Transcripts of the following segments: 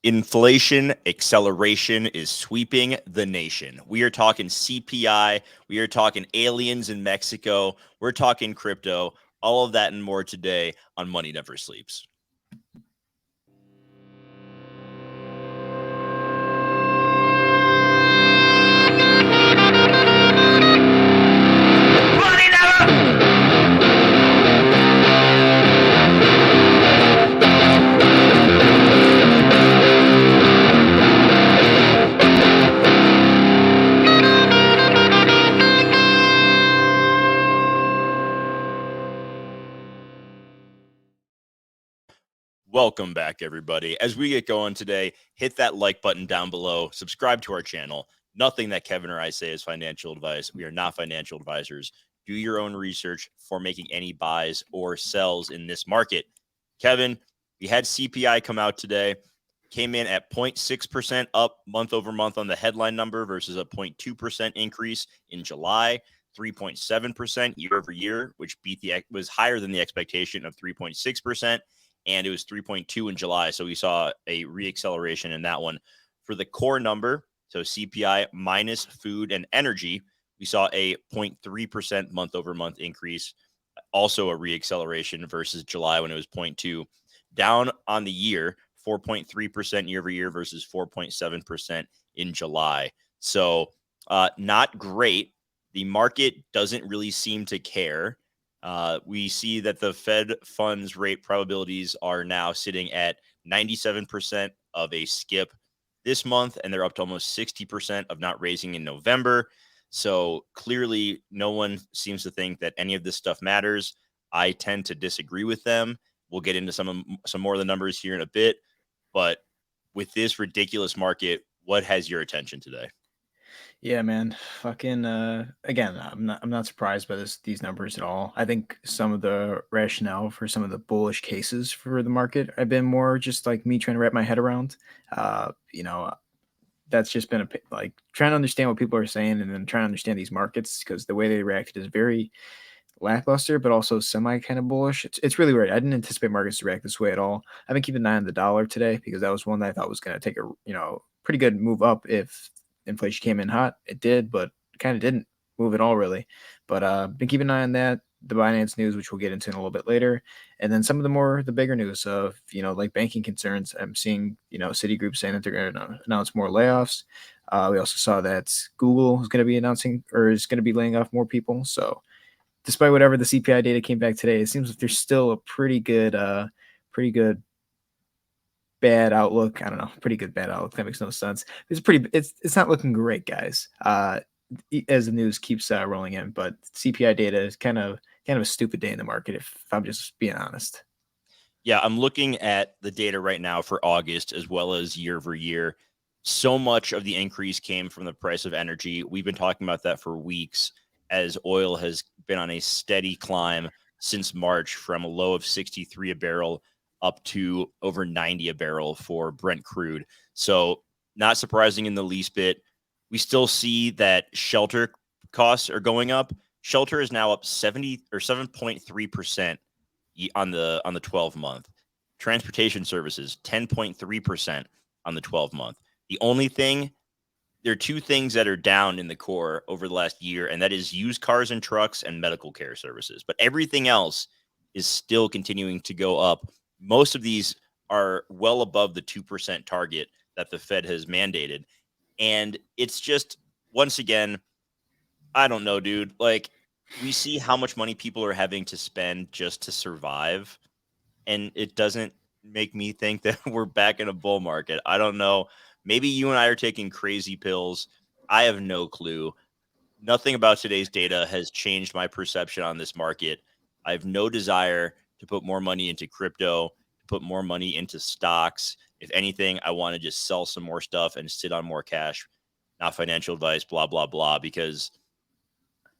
Inflation acceleration is sweeping the nation. We are talking CPI. We are talking aliens in Mexico. We're talking crypto. All of that and more today on Money Never Sleeps. Welcome back, everybody. As we get going today, hit that like button down below, subscribe to our channel. Nothing that Kevin or I say is financial advice. We are not financial advisors. Do your own research for making any buys or sells in this market. Kevin, we had CPI come out today, came in at 0.6% up month over month on the headline number versus a 0.2% increase in July, 3.7% year over year, which was higher than the expectation of 3.6%. And it was 3.2 in July. So we saw a reacceleration in that one. For the core number, so CPI minus food and energy, we saw a 0.3% month over month increase, also a reacceleration versus July when it was 0.2. Down on the year, 4.3% year over year versus 4.7% in July. So not great. The market doesn't really seem to care. We see that the Fed funds rate probabilities are now sitting at 97% of a skip this month, and they're up to almost 60% of not raising in November. So clearly, no one seems to think that any of this stuff matters. I tend to disagree with them. We'll get into some more of the numbers here in a bit. But with this ridiculous market, what has your attention today? Yeah, man. Fucking again, I'm not surprised by these numbers at all. I think some of the rationale for some of the bullish cases for the market have been more just like me trying to wrap my head around. That's just been like trying to understand what people are saying and then trying to understand these markets because the way they reacted is very lackluster, but also semi kind of bullish. It's really weird. I didn't anticipate markets to react this way at all. I've been keeping an eye on the dollar today because that was one that I thought was going to take a pretty good move up if inflation came in hot. It did, but kind of didn't move at all really. But been keeping an eye on that. The Binance news, which we'll get into in a little bit later, and then some of the bigger news of like banking concerns. I'm seeing Citigroup saying that they're going to announce more layoffs. We also saw that Google is going to be announcing or is going to be laying off more people. So despite whatever the CPI data came back today, it seems like there's still a pretty good bad outlook. I don't know, pretty good bad outlook. That makes no sense. It's not looking great, guys. As the news keeps rolling in, but CPI data is kind of a stupid day in the market, if I'm just being honest. Yeah, I'm looking at the data right now for August as well as year over year. So much of the increase came from the price of energy. We've been talking about that for weeks as oil has been on a steady climb since March from a low of 63 a barrel up to over 90 a barrel for Brent crude. So not surprising in the least bit. We still see that shelter costs are going up. Shelter is now up 7.3% on the 12 month. Transportation services 10.3% on the 12 month. The only thing, there are two things that are down in the core over the last year, and that is used cars and trucks and medical care services. But everything else is still continuing to go up. Most of these are well above the 2% target that the Fed has mandated. And it's just, once again, I don't know, dude. Like, we see how much money people are having to spend just to survive. And it doesn't make me think that we're back in a bull market. I don't know. Maybe you and I are taking crazy pills. I have no clue. Nothing about today's data has changed my perception on this market. I have no desire to put more money into crypto, to put more money into stocks. If anything, I want to just sell some more stuff and sit on more cash. Not financial advice, blah, blah, blah, because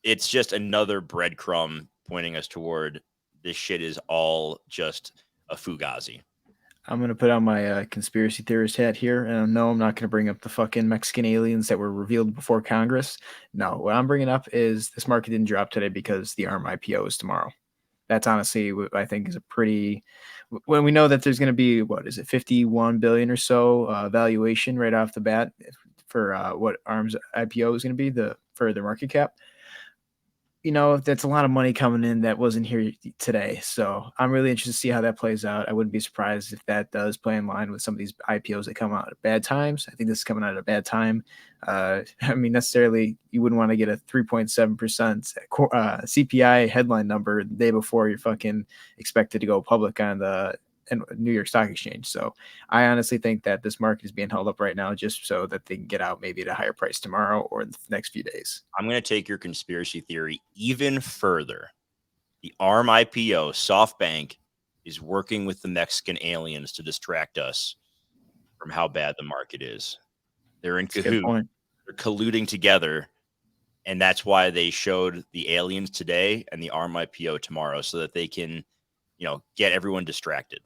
it's just another breadcrumb pointing us toward this shit is all just a fugazi. I'm going to put on my conspiracy theorist hat here. And no, I'm not going to bring up the fucking Mexican aliens that were revealed before Congress. No, what I'm bringing up is this market didn't drop today because the ARM IPO is tomorrow. That's honestly what I think is a pretty. When we know that there's going to be what is it, 51 billion or so valuation right off the bat for what Arm's IPO is going to be for the market cap. That's a lot of money coming in that wasn't here today. So I'm really interested to see how that plays out. I wouldn't be surprised if that does play in line with some of these IPOs that come out at bad times. I think this is coming out at a bad time. I mean, necessarily, you wouldn't want to get a 3.7% CPI headline number the day before you're fucking expected to go public on the New York Stock Exchange. So I honestly think that this market is being held up right now just so that they can get out maybe at a higher price tomorrow or in the next few days. I'm going to take your conspiracy theory even further. The ARM IPO, SoftBank, is working with the Mexican aliens to distract us from how bad the market is. They're in That's a good cahoots. point. They're colluding together. And that's why they showed the aliens today and the ARM IPO tomorrow so that they can, get everyone distracted.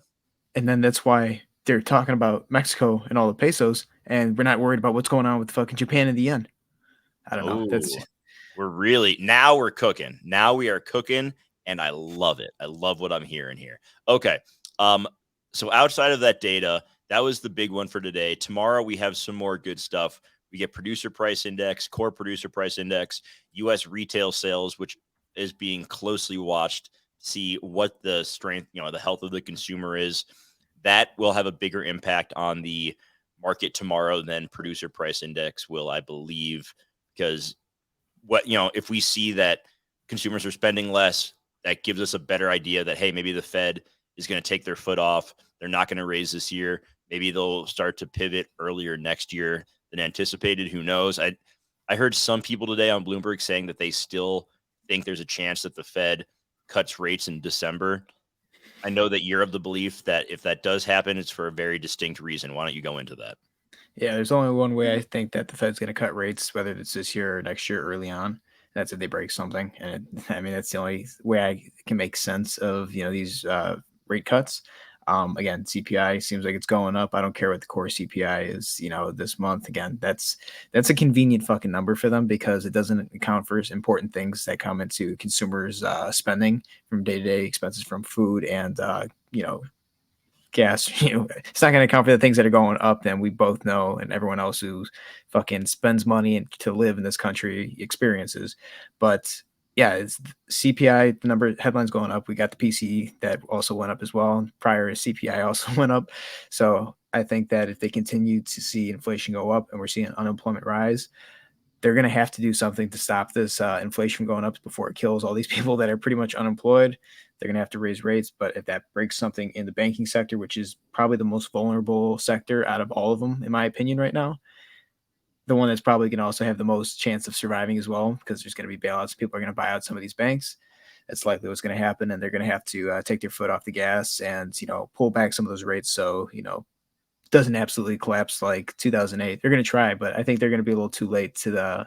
And then that's why they're talking about Mexico and all the pesos, and we're not worried about what's going on with fucking Japan and the yen. I don't know. Oh, we're cooking. Now we are cooking, and I love it. I love what I'm hearing here. Okay. So outside of that data, that was the big one for today. Tomorrow we have some more good stuff. We get producer price index, core producer price index, US retail sales, which is being closely watched, see what the strength, the health of the consumer is. That will have a bigger impact on the market tomorrow than producer price index will, I believe, because if we see that consumers are spending less, that gives us a better idea that, hey, maybe the Fed is going to take their foot off. They're not going to raise this year. Maybe they'll start to pivot earlier next year than anticipated. Who knows? I heard some people today on Bloomberg saying that they still think there's a chance that the Fed cuts rates in December. I know that you're of the belief that if that does happen, it's for a very distinct reason. Why don't you go into that? Yeah, there's only one way I think that the Fed's going to cut rates, whether it's this year or next year early on. That's if they break something. And I mean, that's the only way I can make sense of, these rate cuts. Again, CPI seems like it's going up. I don't care what the core CPI is, this month. Again, that's a convenient fucking number for them because it doesn't account for important things that come into consumers' spending from day-to-day expenses from food and, gas. It's not going to account for the things that are going up. Then we both know, and everyone else who fucking spends money to live in this country experiences. But yeah, it's CPI the number headlines going up. We got the PCE that also went up as well. Prior CPI also went up. So I think that if they continue to see inflation go up and we're seeing unemployment rise, they're going to have to do something to stop this inflation going up before it kills all these people that are pretty much unemployed. They're going to have to raise rates. But if that breaks something in the banking sector, which is probably the most vulnerable sector out of all of them, in my opinion, right now, the one that's probably going to also have the most chance of surviving as well, because there's going to be bailouts. People are going to buy out some of these banks. That's likely what's going to happen. And they're going to have to take their foot off the gas and, pull back some of those rates. So, doesn't absolutely collapse like 2008. They're going to try, but I think they're going to be a little too late to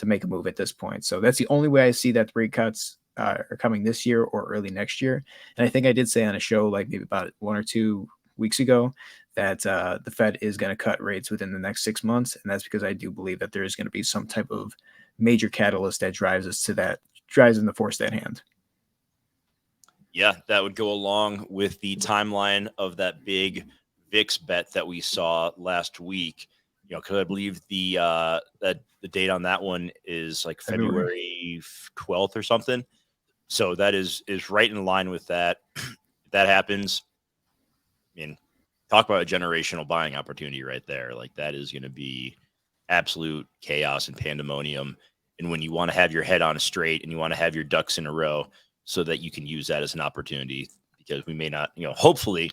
make a move at this point. So that's the only way I see that the rate cuts are coming this year or early next year. And I think I did say on a show like maybe about 1 or 2 weeks ago that the Fed is going to cut rates within the next 6 months. And that's because I do believe that there is going to be some type of major catalyst that drives them to force that hand. Yeah, that would go along with the timeline of that big VIX bet that we saw last week. Because I believe the date on that one is like February 12th or something. So that is right in line with that. If that happens, I mean, talk about a generational buying opportunity right there. Like that is going to be absolute chaos and pandemonium. And when you want to have your head on straight and you want to have your ducks in a row so that you can use that as an opportunity, because we may not, hopefully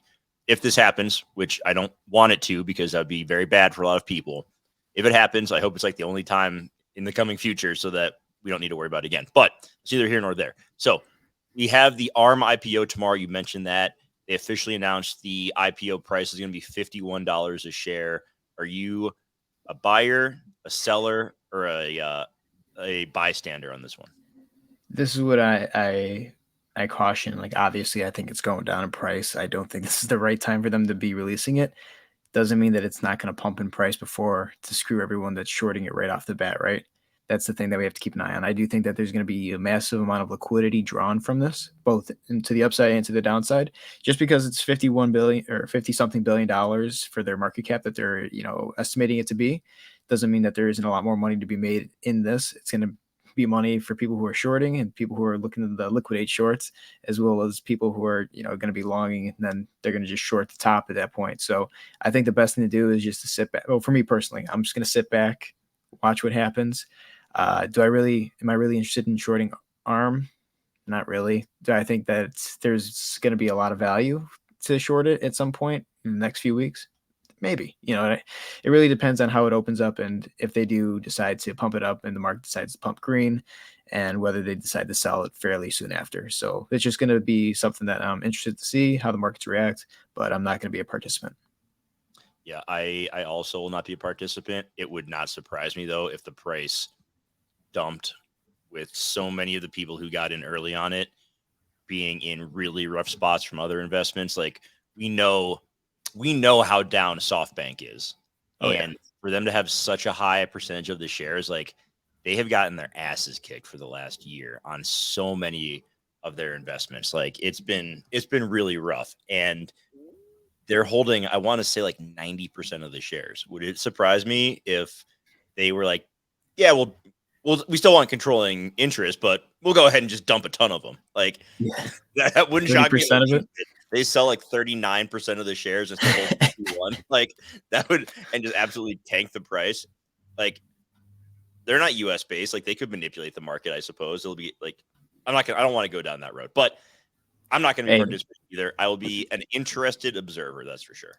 if this happens, which I don't want it to, because that would be very bad for a lot of people. If it happens, I hope it's like the only time in the coming future so that we don't need to worry about it again. But it's neither here nor there. So we have the ARM IPO tomorrow. You mentioned that. They officially announced the IPO price is going to be $51 a share. Are you a buyer, a seller, or a bystander on this one? This is what I caution. Like, obviously, I think it's going down in price. I don't think this is the right time for them to be releasing it. Doesn't mean that it's not going to pump in price before to screw everyone that's shorting it right off the bat, right? That's the thing that we have to keep an eye on. I do think that there's going to be a massive amount of liquidity drawn from this, both into the upside and to the downside. Just because it's 51 billion or 50 something $billion for their market cap that they're estimating it to be, doesn't mean that there isn't a lot more money to be made in this. It's going to be money for people who are shorting and people who are looking to liquidate shorts, as well as people who are going to be longing, and then they're going to just short the top at that point. So I think the best thing to do is just to sit back. Well, for me personally, I'm just going to sit back, watch what happens. Am I really interested in shorting ARM? Not really. Do I think that there's going to be a lot of value to short it at some point in the next few weeks? Maybe. It really depends on how it opens up, and if they do decide to pump it up and the market decides to pump green, and whether they decide to sell it fairly soon after. So it's just going to be something that I'm interested to see how the markets react, but I'm not going to be a participant. Yeah, I also will not be a participant. It would not surprise me, though, if the price dumped, with so many of the people who got in early on it being in really rough spots from other investments. Like, we know how down SoftBank is. And for them to have such a high percentage of the shares, like, they have gotten their asses kicked for the last year on so many of their investments. Like, it's been really rough. And they're holding, I want to say, like 90% of the shares. Would it surprise me if they were like, yeah, well, we still want controlling interest, but we'll go ahead and just dump a ton of them. Like, that wouldn't shock me. 30% of it. They sell like 39% of the shares and still hold one. Like, that would, and just absolutely tank the price. Like, they're not US based. Like, they could manipulate the market, I suppose. It'll be like, I don't want to go down that road, but I'm not going to be participating either. I will be an interested observer, that's for sure.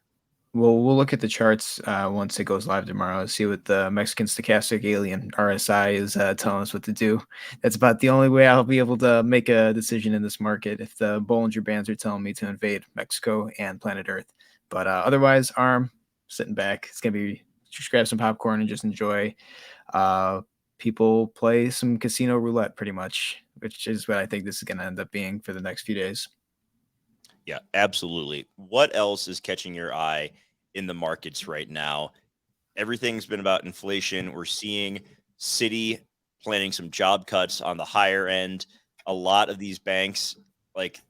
Well, we'll look at the charts once it goes live tomorrow. See what the Mexican Stochastic Alien (RSI) is telling us what to do. That's about the only way I'll be able to make a decision in this market, if the Bollinger Bands are telling me to invade Mexico and planet Earth. But otherwise, ARM, sitting back. It's gonna be just grab some popcorn and just enjoy. People play some casino roulette, pretty much, which is what I think this is gonna end up being for the next few days. Yeah, absolutely. What else is catching your eye in the markets right now? Everything's been about inflation. We're seeing Citi planning some job cuts on the higher end. A lot of these banks, like,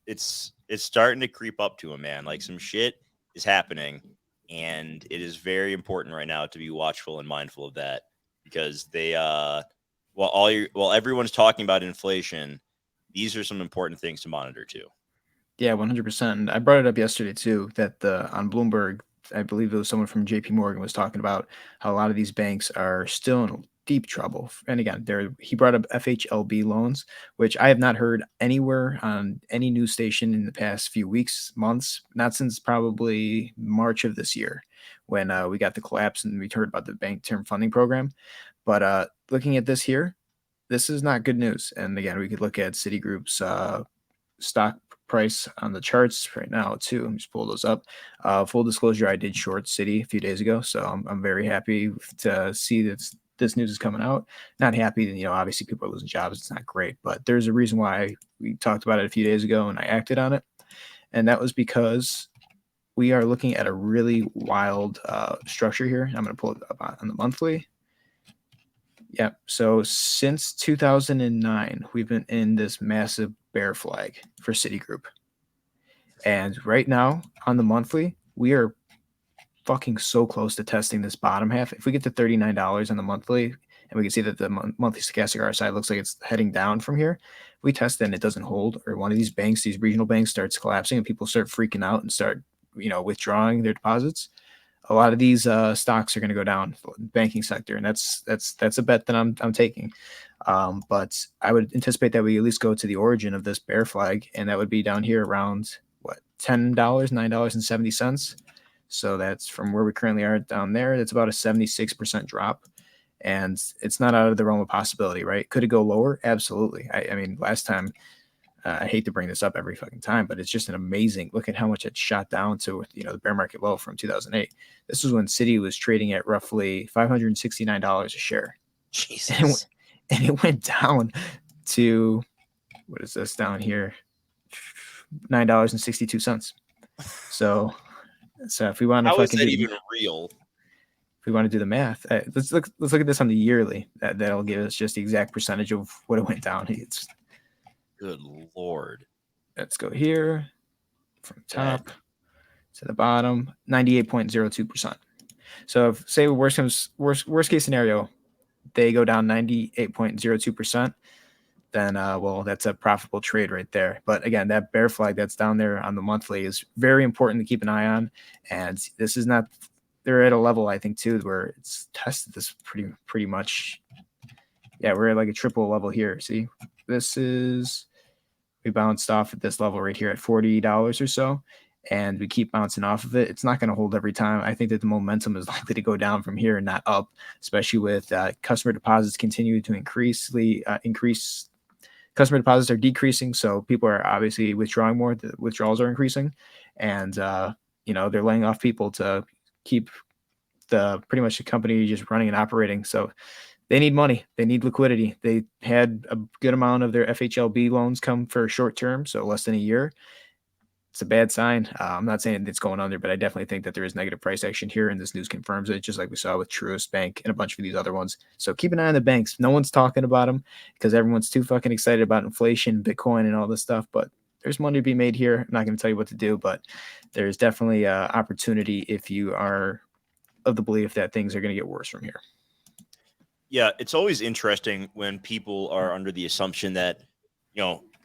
it's starting to creep up to them, man. Like, some shit is happening, and it is very important right now to be watchful and mindful of that, because they while everyone's talking about inflation, these are some important things to monitor too. Yeah, 100%. I brought it up yesterday too, that on Bloomberg, I believe it was someone from JP Morgan was talking about how a lot of these banks are still in deep trouble. And again, he brought up FHLB loans, which I have not heard anywhere on any news station in the past few weeks, months, not since probably March of this year, when we got the collapse and we heard about the Bank Term Funding Program. But looking at this here, this is not good news. And again, we could look at Citigroup's stock price on the charts right now too. Let me just pull those up. Full disclosure, I did short Citi a few days ago, so I'm very happy to see that this news is coming out. Not happy that, obviously people are losing jobs. It's not great, but there's a reason why we talked about it a few days ago and I acted on it. And that was because we are looking at a really wild structure here. I'm going to pull it up on the monthly. Yeah. So since 2009, we've been in this massive bear flag for Citigroup. And right now on the monthly, we are fucking so close to testing this bottom half. If we get to $39 on the monthly, and we can see that the monthly stochastic RSI looks like it's heading down from here, if we test it and it doesn't hold, or one of these banks, these regional banks, starts collapsing and people start freaking out and start, withdrawing their deposits, a lot of these stocks are going to go down, banking sector, and that's a bet that I'm taking. But I would anticipate that we at least go to the origin of this bear flag, and that would be down here around $9.70. So that's from where we currently are down there. That's about a 76% drop, and it's not out of the realm of possibility, right? Could it go lower? Absolutely. I mean, last time. I hate to bring this up every fucking time, but it's just an amazing look at how much it shot down to, the bear market low from 2008. This was when Citi was trading at roughly $569 a share. Jesus. And it went down to, what is this down here? $9.62. So if we want to How is fucking that even real? if we want to do the math, let's look at this on the yearly. That'll give us just the exact percentage of what it went down. It's Good Lord. let's go here from top to the bottom, 98.02%. So if, say worst case scenario, they go down 98.02%, then well, that's a profitable trade right there. But again, that bear flag that's down there on the monthly is very important to keep an eye on. And this is not, they're at a level, I think, too, where it's tested this pretty much. Yeah, we're at like a triple level here. See, this is, we bounced off at this level right here at $40 or so, and we keep bouncing off of it. It's not going to hold every time. I think that the momentum is likely to go down from here and not up, especially with customer deposits continuing to increase. Customer deposits are decreasing, so people are obviously withdrawing more. The withdrawals are increasing, and they're laying off people to keep pretty much the company just running and operating. So they need money. They need liquidity. They had a good amount of their FHLB loans come for short term, so less than a year. It's a bad sign. I'm not saying it's going under, but I definitely think that there is negative price action here, and this news confirms it, just like we saw with Truist Bank and a bunch of these other ones. So keep an eye on the banks. No one's talking about them because everyone's too fucking excited about inflation, Bitcoin, and all this stuff. But there's money to be made here. I'm not going to tell you what to do, but there's definitely opportunity if you are of the belief that things are going to get worse from here. Yeah, it's always interesting when people are under the assumption that,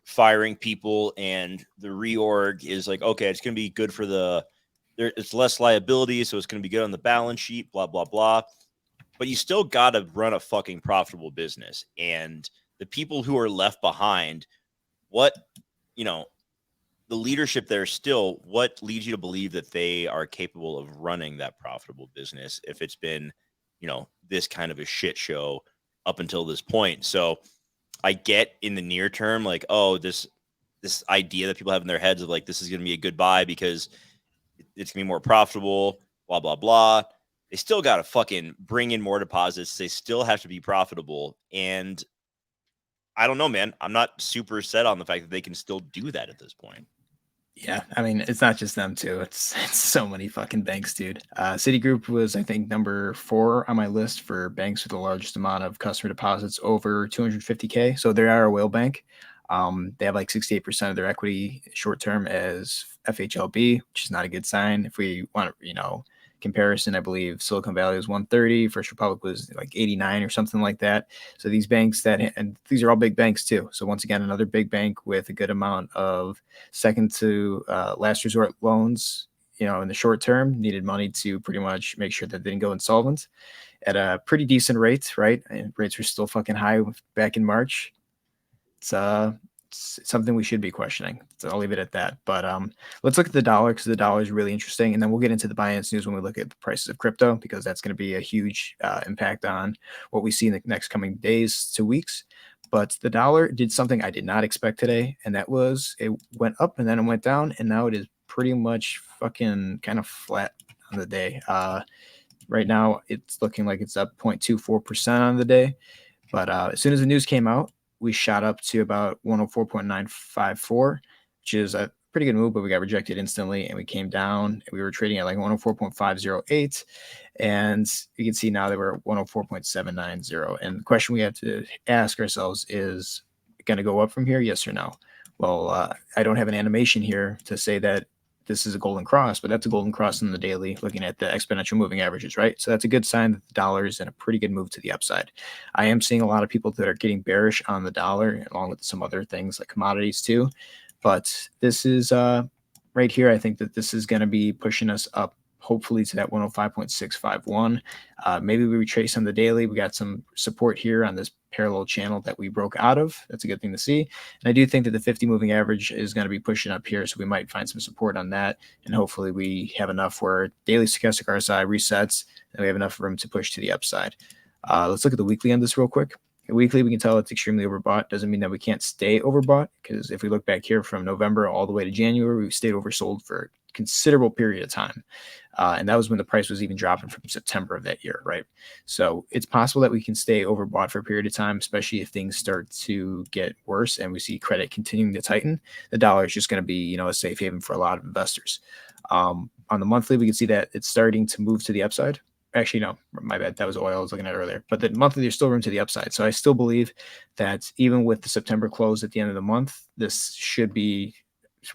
firing people and the reorg is like, okay, it's going to be good for it's less liability, so it's going to be good on the balance sheet, blah, blah, blah. But you still got to run a fucking profitable business. And the people who are left behind, the leadership there still, what leads you to believe that they are capable of running that profitable business if it's been, this kind of a shit show up until this point? So I get in the near term, like, oh, this idea that people have in their heads of like, this is going to be a good buy because it's going to be more profitable, blah, blah, blah. They still got to fucking bring in more deposits. They still have to be profitable. And I don't know, man. I'm not super set on the fact that they can still do that at this point. Yeah, I mean, it's not just them too. It's so many fucking banks, dude. Citigroup was, I think, number 4 on my list for banks with the largest amount of customer deposits over 250K. So they are a whale bank. They have like 68% of their equity short term as FHLB, which is not a good sign. If we want to, comparison, I believe Silicon Valley was 130, First Republic was like 89 or something like that. So these banks and these are all big banks too. So once again, another big bank with a good amount of second to last resort loans, in the short term, needed money to pretty much make sure that they didn't go insolvent at a pretty decent rate, right? And rates were still fucking high back in March. It's something we should be questioning. So I'll leave it at that. But let's look at the dollar because the dollar is really interesting. And then we'll get into the Binance news when we look at the prices of crypto, because that's going to be a huge impact on what we see in the next coming days to weeks. But the dollar did something I did not expect today. And that was it went up and then it went down. And now it is pretty much fucking kind of flat on the day. Right now, it's looking like it's up 0.24% on the day. But as soon as the news came out, we shot up to about 104.954, which is a pretty good move, but we got rejected instantly and we came down. We were trading at like 104.508. And you can see now that we're at 104.790. And the question we have to ask ourselves is, going to go up from here? Yes or no? Well, I don't have an animation here to say that this is a golden cross, but that's a golden cross in the daily, looking at the exponential moving averages, right? So that's a good sign that the dollar is in a pretty good move to the upside. I am seeing a lot of people that are getting bearish on the dollar, along with some other things like commodities too. But this is right here. I think that this is going to be pushing us up, hopefully to that 105.651. Maybe we retrace on the daily. We got some support here on this parallel channel that we broke out of. That's a good thing to see. And I do think that the 50 moving average is going to be pushing up here. So we might find some support on that. And hopefully we have enough where daily stochastic RSI resets and we have enough room to push to the upside. Let's look at the weekly on this real quick. Weekly, we can tell it's extremely overbought. Doesn't mean that we can't stay overbought, because if we look back here from November all the way to January, we stayed oversold for a considerable period of time. And that was when the price was even dropping from September of that year, right? So it's possible that we can stay overbought for a period of time, especially if things start to get worse and we see credit continuing to tighten. The dollar is just going to be, a safe haven for a lot of investors. On the monthly, we can see that it's starting to move to the upside. actually, no, my bad. That was oil I was looking at earlier. But the monthly, there's still room to the upside. So I still believe that even with the September close at the end of the month, this should be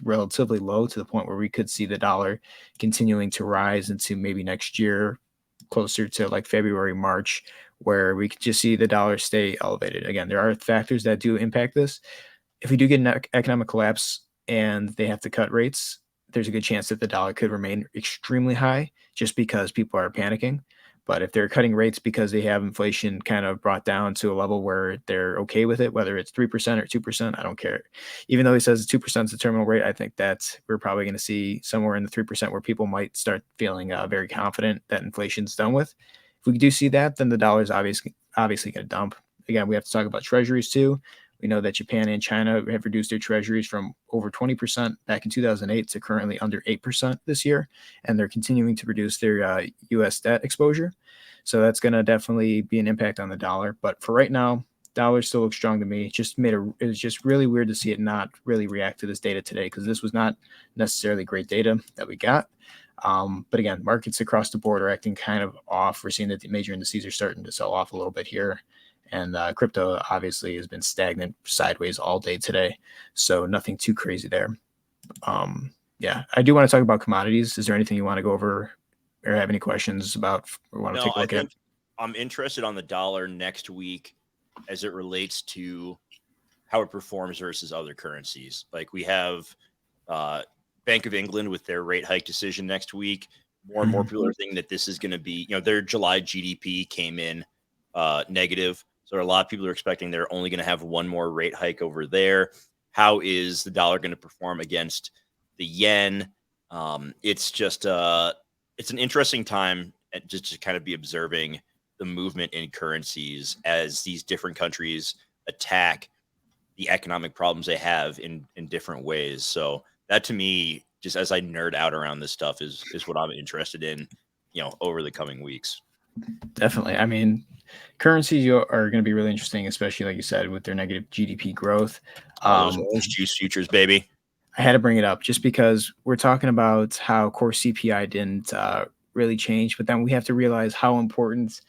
relatively low to the point where we could see the dollar continuing to rise into maybe next year, closer to like February, March, where we could just see the dollar stay elevated. Again, there are factors that do impact this. If we do get an economic collapse and they have to cut rates, there's a good chance that the dollar could remain extremely high just because people are panicking. But if they're cutting rates because they have inflation kind of brought down to a level where they're okay with it, whether it's 3% or 2%, I don't care. Even though he says 2% is the terminal rate, I think that we're probably going to see somewhere in the 3% where people might start feeling very confident that inflation's done with. If we do see that, then the dollar is obviously going to dump. Again, we have to talk about treasuries too. We know that Japan and China have reduced their treasuries from over 20% back in 2008 to currently under 8% this year, and they're continuing to reduce their U.S. debt exposure. So that's going to definitely be an impact on the dollar. But for right now, dollar still looks strong to me. It was just really weird to see it not really react to this data today, because this was not necessarily great data that we got. But again, markets across the board are acting kind of off. We're seeing that the major indices are starting to sell off a little bit here. And crypto obviously has been stagnant sideways all day today. So nothing too crazy there. Yeah, I do want to talk about commodities. Is there anything you want to go over or have any questions about or want to take a look at? I'm interested on the dollar next week as it relates to how it performs versus other currencies. Like we have Bank of England with their rate hike decision next week. More and more people are thinking that this is going to be, their July GDP came in negative. So a lot of people are expecting they're only going to have one more rate hike over there. How is the dollar going to perform against the yen? It's just it's an interesting time just to kind of be observing the movement in currencies as these different countries attack the economic problems they have in different ways. So that to me, just as I nerd out around this stuff, is what I'm interested in, over the coming weeks. Definitely. I mean, currencies are going to be really interesting, especially like you said, with their negative GDP growth. Those orange juice futures, baby. I had to bring it up just because we're talking about how core CPI didn't really change, but then we have to realize how important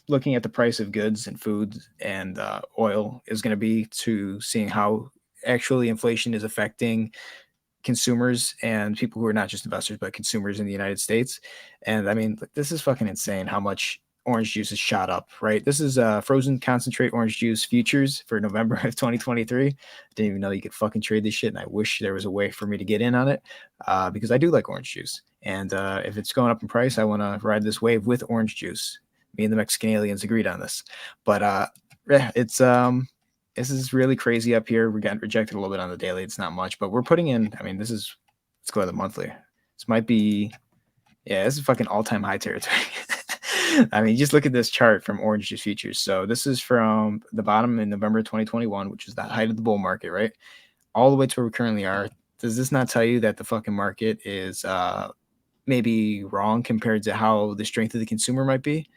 looking at the price of goods and food and oil is going to be to seeing how actually inflation is affecting consumers and people who are not just investors, but consumers in the United States. And I mean, this is fucking insane how much orange juice has shot up, right? This is frozen concentrate orange juice futures for November of 2023. I didn't even know you could fucking trade this shit. And I wish there was a way for me to get in on it because I do like orange juice. And if it's going up in price, I want to ride this wave with orange juice. Me and the Mexican aliens agreed on this. But yeah, it's this is really crazy up here. We got rejected a little bit on the daily. It's not much, but we're putting in, I mean, let's go to the monthly. This might be, yeah, this is fucking all-time high territory. I mean, just look at this chart from orange juice futures. So this is from the bottom in November 2021, which is the height of the bull market, right? All the way to where we currently are. Does this not tell you that the fucking market is maybe wrong compared to how the strength of the consumer might be?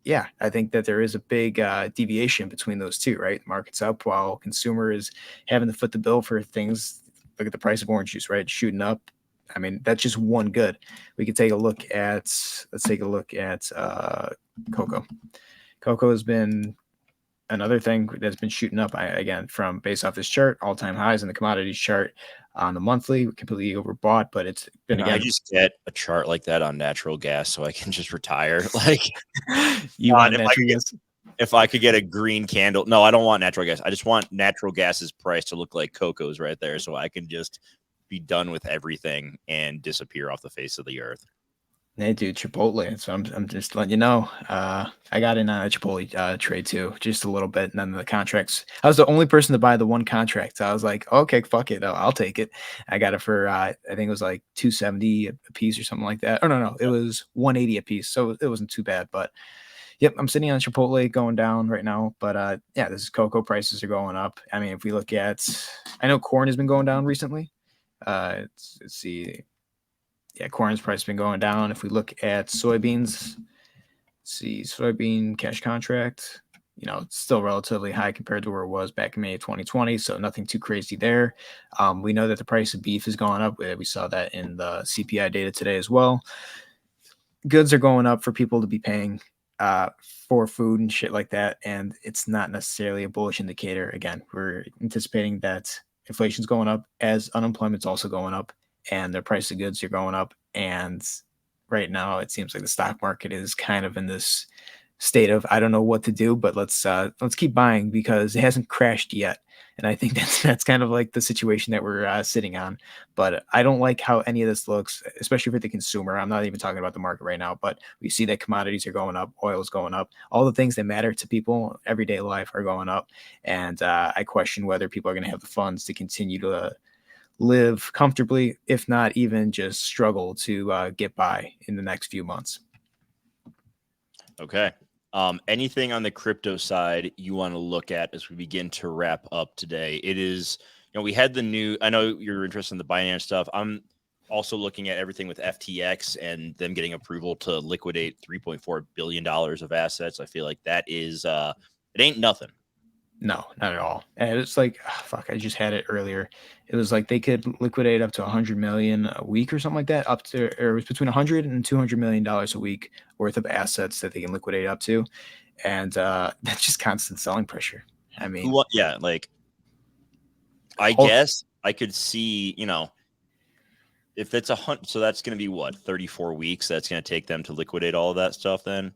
Yeah, I think that there is a big deviation between those two, right? Market's up while consumer is having to foot the bill for things. Look at the price of orange juice, right? Shooting up. I mean, that's just one good. We could take a look at, let's take a look at cocoa. Cocoa has been another thing that's been shooting up again from based off this chart, all-time highs in the commodities chart on the monthly, completely overbought, but it's been again. I just get a chart like that on natural gas so I can just retire. Like, you want natural gas? If I could get a green candle, no, I don't want natural gas. I just want natural gas's price to look like cocoa's right there, so I can just be done with everything and disappear off the face of the earth. Hey, dude, Chipotle. So I'm just letting you know. I got in on a Chipotle trade too, just a little bit. And then the contracts, I was the only person to buy the one contract. So I was like, okay, fuck it. I'll take it. I got it for, I think it was like $270 a piece or something like that. Oh, no, it was $180 a piece. So it wasn't too bad. But yep, I'm sitting on Chipotle going down right now. But yeah, this is cocoa prices are going up. I mean, if we look at, I know corn has been going down recently. Let's see. Yeah, corn's price has been going down. If we look at soybeans, see soybean cash contract, it's still relatively high compared to where it was back in May of 2020. So nothing too crazy there. We know that the price of beef has gone up. We saw that in the CPI data today as well. goods are going up for people to be paying for food and shit like that, and it's not necessarily a bullish indicator. Again, we're anticipating that inflation's going up as unemployment's also going up, and the price of goods are going up. And right now, it seems like the stock market is kind of in this state of I don't know what to do, but let's keep buying because it hasn't crashed yet. And I think that's kind of like the situation that we're sitting on. But I don't like how any of this looks, especially for the consumer. I'm not even talking about the market right now, but we see that commodities are going up, oil is going up, all the things that matter to people everyday life are going up. And I question whether people are going to have the funds to continue to live comfortably, if not even just struggle to get by in the next few months. Okay. Anything on the crypto side you want to look at as we begin to wrap up today? It is, we had the new, I know you're interested in the Binance stuff. I'm also looking at everything with FTX and them getting approval to liquidate $3.4 billion of assets. I feel like that is, it ain't nothing. No, not at all. And it's like, fuck, I just had it earlier. It was like they could liquidate up to 100 million a week or something like that, up to, or it was between 100 and 200 million dollars a week worth of assets that they can liquidate up to. And that's just constant selling pressure. I mean, Yeah, like, I whole, guess I could see, if it's so that's going to be what, 34 weeks that's going to take them to liquidate all of that stuff then.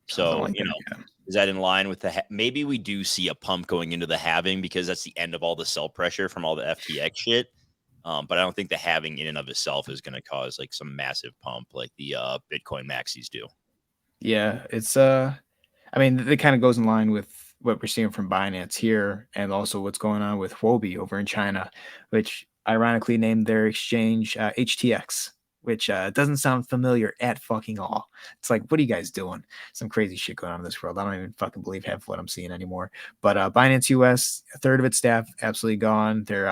something So, like that. Yeah. is that in line with maybe we do see a pump going into the halving because that's the end of all the sell pressure from all the FTX shit. But I don't think the halving in and of itself is going to cause like some massive pump like the Bitcoin maxis do. Yeah, it's I mean, it kind of goes in line with what we're seeing from Binance here and also what's going on with Huobi over in China, which ironically named their exchange HTX, which doesn't sound familiar at fucking all. It's like, what are you guys doing? Some crazy shit going on in this world. I don't even fucking believe half of what I'm seeing anymore. But Binance US, a third of its staff absolutely gone. Their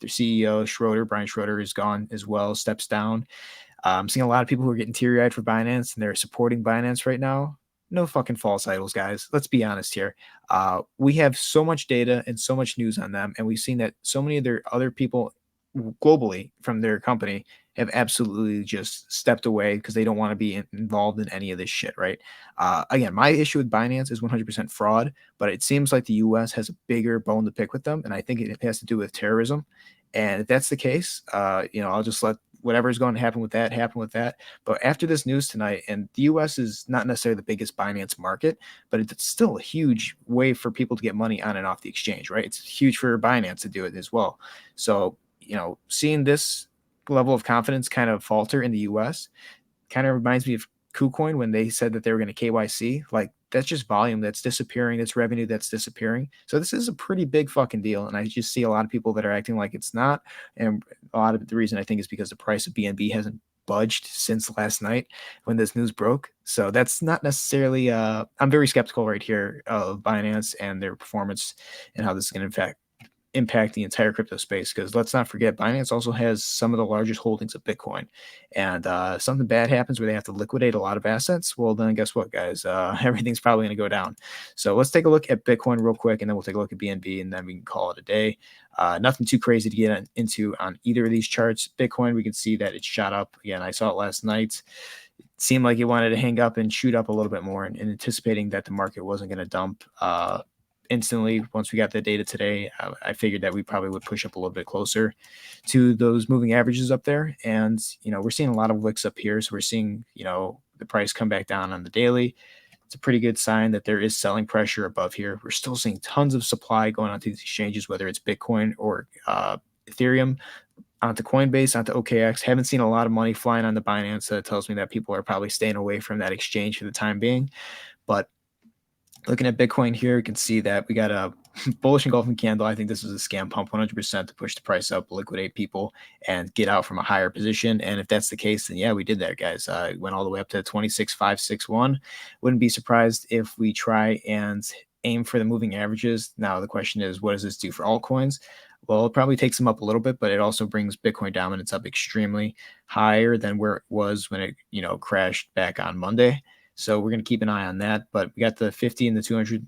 CEO, Brian Schroeder, is gone as well, steps down. I'm seeing a lot of people who are getting teary eyed for Binance and they're supporting Binance right now. No fucking false idols, guys. Let's be honest here. We have so much data and so much news on them, and we've seen that so many of their other people globally from their company have absolutely just stepped away because they don't want to be involved in any of this shit, right? Again, my issue with Binance is 100% fraud, but it seems like the US has a bigger bone to pick with them, and I think it has to do with terrorism. And if that's the case, I'll just let whatever's going to happen with that happen with that. But after this news tonight, and the US is not necessarily the biggest Binance market, but it's still a huge way for people to get money on and off the exchange, right? It's huge for Binance to do it as well. So, seeing this level of confidence kind of falter in the US kind of reminds me of KuCoin when they said that they were going to KYC. Like, that's just volume that's disappearing. That's revenue that's disappearing. So this is a pretty big fucking deal. And I just see a lot of people that are acting like it's not. And a lot of the reason I think is because the price of BNB hasn't budged since last night when this news broke. So that's not necessarily, I'm very skeptical right here of Binance and their performance and how this is going to impact the entire crypto space, because let's not forget Binance also has some of the largest holdings of Bitcoin, and something bad happens where they have to liquidate a lot of assets, well then guess what, guys, everything's probably going to go down. So let's take a look at Bitcoin real quick, and then we'll take a look at BNB, and then we can call it a day. Nothing too crazy to get into on either of these charts. Bitcoin, we can see that it shot up again. I saw it last night. It seemed like it wanted to hang up and shoot up a little bit more, and anticipating that the market wasn't going to dump instantly once we got the data today. I figured that we probably would push up a little bit closer to those moving averages up there. And, we're seeing a lot of wicks up here. So we're seeing, the price come back down on the daily. It's a pretty good sign that there is selling pressure above here. We're still seeing tons of supply going onto these exchanges, whether it's Bitcoin or Ethereum, onto Coinbase, onto OKX. Haven't seen a lot of money flying on the Binance. So that tells me that people are probably staying away from that exchange for the time being. But looking at Bitcoin here, you can see that we got a bullish engulfing candle. I think this is a scam pump 100% to push the price up, liquidate people, and get out from a higher position. And if that's the case, then yeah, we did that, guys. It went all the way up to 26,561. Wouldn't be surprised if we try and aim for the moving averages. Now, the question is, what does this do for altcoins? Well, it probably takes them up a little bit, but it also brings Bitcoin dominance up extremely higher than where it was when it, crashed back on Monday. So we're going to keep an eye on that. But we got the 50 and the 200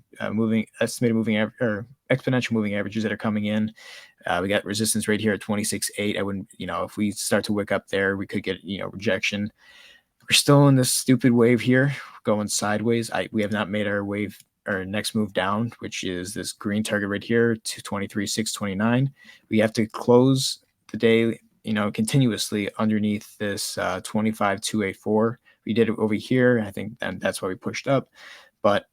estimated moving or exponential moving averages that are coming in. We got resistance right here at 26.8. I wouldn't, if we start to wick up there, we could get, rejection. we're still in this stupid wave here, going sideways. We have not made our next move down, which is this green target right here, 223,629. We have to close the day, continuously underneath this 25,284. We did it over here. I think that's why we pushed up. But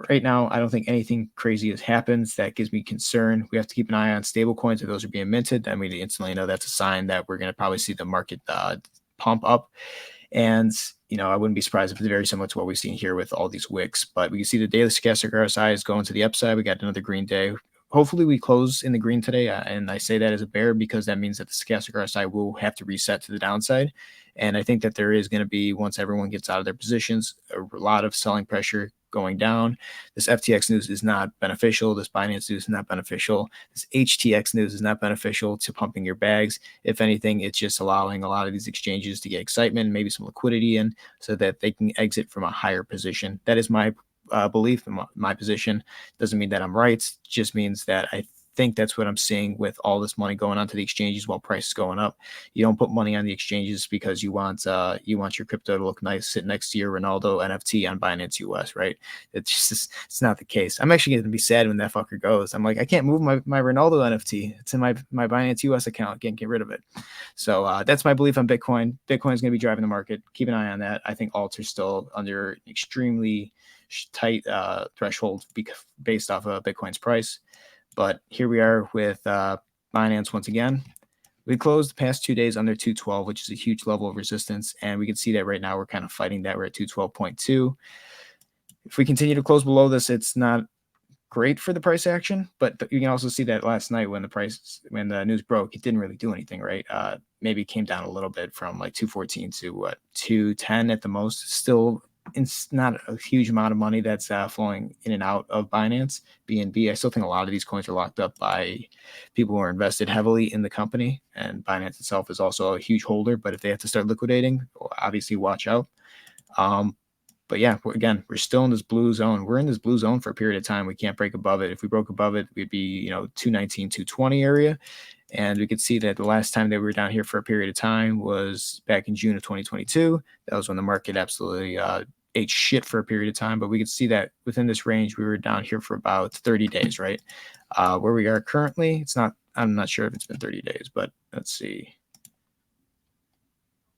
right now, I don't think anything crazy has happened that gives me concern. We have to keep an eye on stable coins. If those are being minted, then we instantly know that's a sign that we're going to probably see the market pump up. And, I wouldn't be surprised if it's very similar to what we've seen here with all these wicks. But we can see the daily stochastic RSI is going to the upside. We got another green day. Hopefully we close in the green today. And I say that as a bear because that means that the stochastic RSI will have to reset to the downside. And I think that there is going to be, once everyone gets out of their positions, a lot of selling pressure going down. This FTX news is not beneficial. This Binance news is not beneficial. This HTX news is not beneficial to pumping your bags. If anything, it's just allowing a lot of these exchanges to get excitement, maybe some liquidity in so that they can exit from a higher position. That is my belief in my position. Doesn't mean that I'm right. It just means that I think that's what I'm seeing with all this money going onto the exchanges while price is going up. You don't put money on the exchanges because you want your crypto to look nice, sit next to your Ronaldo NFT on Binance US, right? It's not the case. I'm actually going to be sad when that fucker goes. I'm like, I can't move my Ronaldo NFT. It's in my Binance US account. Can't get rid of it. So that's my belief on Bitcoin. Bitcoin is going to be driving the market. Keep an eye on that. I think alts are still under extremely tight threshold based off of Bitcoin's price. But here we are with Binance once again. We closed the past 2 days under 212, which is a huge level of resistance. And we can see that right now we're kind of fighting that. We're at 212.2. If we continue to close below this, it's not great for the price action. But you can also see that last night when the news broke, it didn't really do anything, right? Maybe it came down a little bit from like 214 to 210 at the most. Still, it's not a huge amount of money that's flowing in and out of Binance, BNB. I still think a lot of these coins are locked up by people who are invested heavily in the company, and Binance itself is also a huge holder. But if they have to start liquidating, obviously watch out. But yeah, we're still in this blue zone. We're in this blue zone for a period of time. We can't break above it. If we broke above it, we'd be 219, 220 area. And we could see that the last time that we were down here for a period of time was back in June of 2022. That was when the market absolutely ate shit for a period of time. But we could see that within this range, we were down here for about 30 days, right? Where we are currently, I'm not sure if it's been 30 days, but let's see.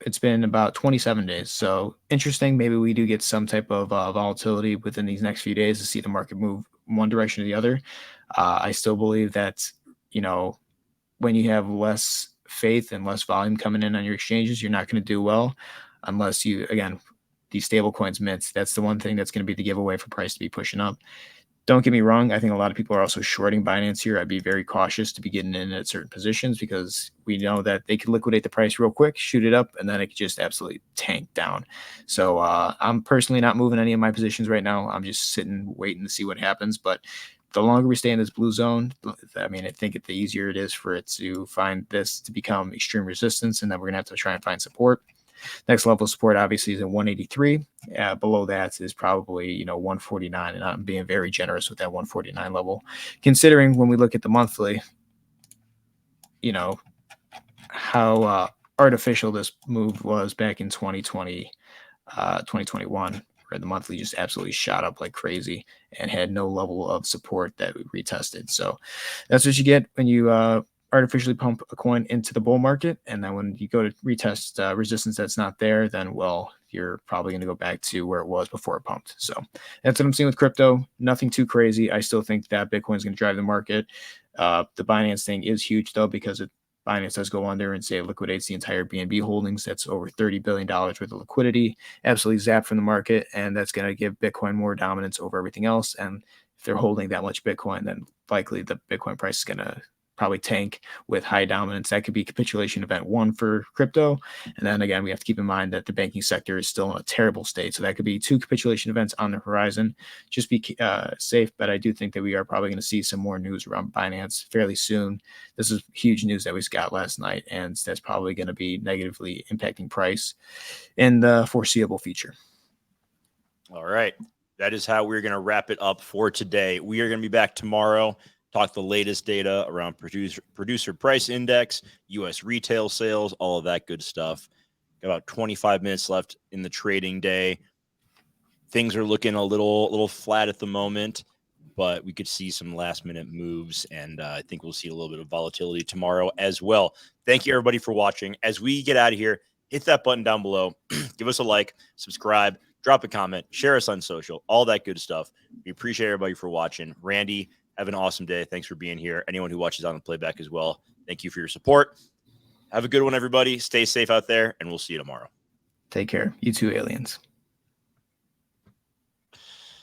It's been about 27 days. So interesting. Maybe we do get some type of volatility within these next few days to see the market move one direction or the other. I still believe that, when you have less faith and less volume coming in on your exchanges, you're not going to do well unless you, again, these stable coins mints. That's the one thing that's going to be the giveaway for price to be pushing up. Don't get me wrong. I think a lot of people are also shorting Binance here. I'd be very cautious to be getting in at certain positions because we know that they could liquidate the price real quick, shoot it up, and then it could just absolutely tank down. So I'm personally not moving any of my positions right now. I'm just sitting, waiting to see what happens. But the longer we stay in this blue zone, I think the easier it is for it to find this to become extreme resistance, and then we're going to have to try and find support. Next level of support obviously is at 183. Below that is probably 149, and I'm being very generous with that 149 level, considering when we look at the monthly, how artificial this move was back in 2020, 2021, where the monthly just absolutely shot up like crazy and had no level of support that we retested. So that's what you get when you artificially pump a coin into the bull market, and then when you go to retest resistance that's not there, then you're probably going to go back to where it was before it pumped. So that's what I'm seeing with crypto. Nothing too crazy. I still think that Bitcoin is going to drive the market. The Binance thing is huge though, because Binance does go under and say it liquidates the entire BNB holdings. That's over $30 billion worth of liquidity, absolutely zapped from the market, and that's going to give Bitcoin more dominance over everything else. And if they're holding that much Bitcoin, then likely the Bitcoin price is going to probably tank with high dominance. That could be capitulation event 1 for crypto. And then again, we have to keep in mind that the banking sector is still in a terrible state. So that could be 2 capitulation events on the horizon. Just be safe. But I do think that we are probably going to see some more news around Binance fairly soon. This is huge news that we got last night, and that's probably going to be negatively impacting price in the foreseeable future. All right. That is how we're going to wrap it up for today. We are going to be back tomorrow. Talk the latest data around producer price index, U.S. retail sales, all of that good stuff. Got about 25 minutes left in the trading day. Things are looking a little flat at the moment, but we could see some last minute moves, and I think we'll see a little bit of volatility tomorrow as well. Thank you, everybody, for watching. As we get out of here, hit that button down below. Give us a like, subscribe, drop a comment, share us on social, all that good stuff. We appreciate everybody for watching. Randy, have an awesome day. Thanks for being here. Anyone who watches on the playback as well, thank you for your support. Have a good one, everybody. Stay safe out there, and we'll see you tomorrow. Take care. You too, aliens.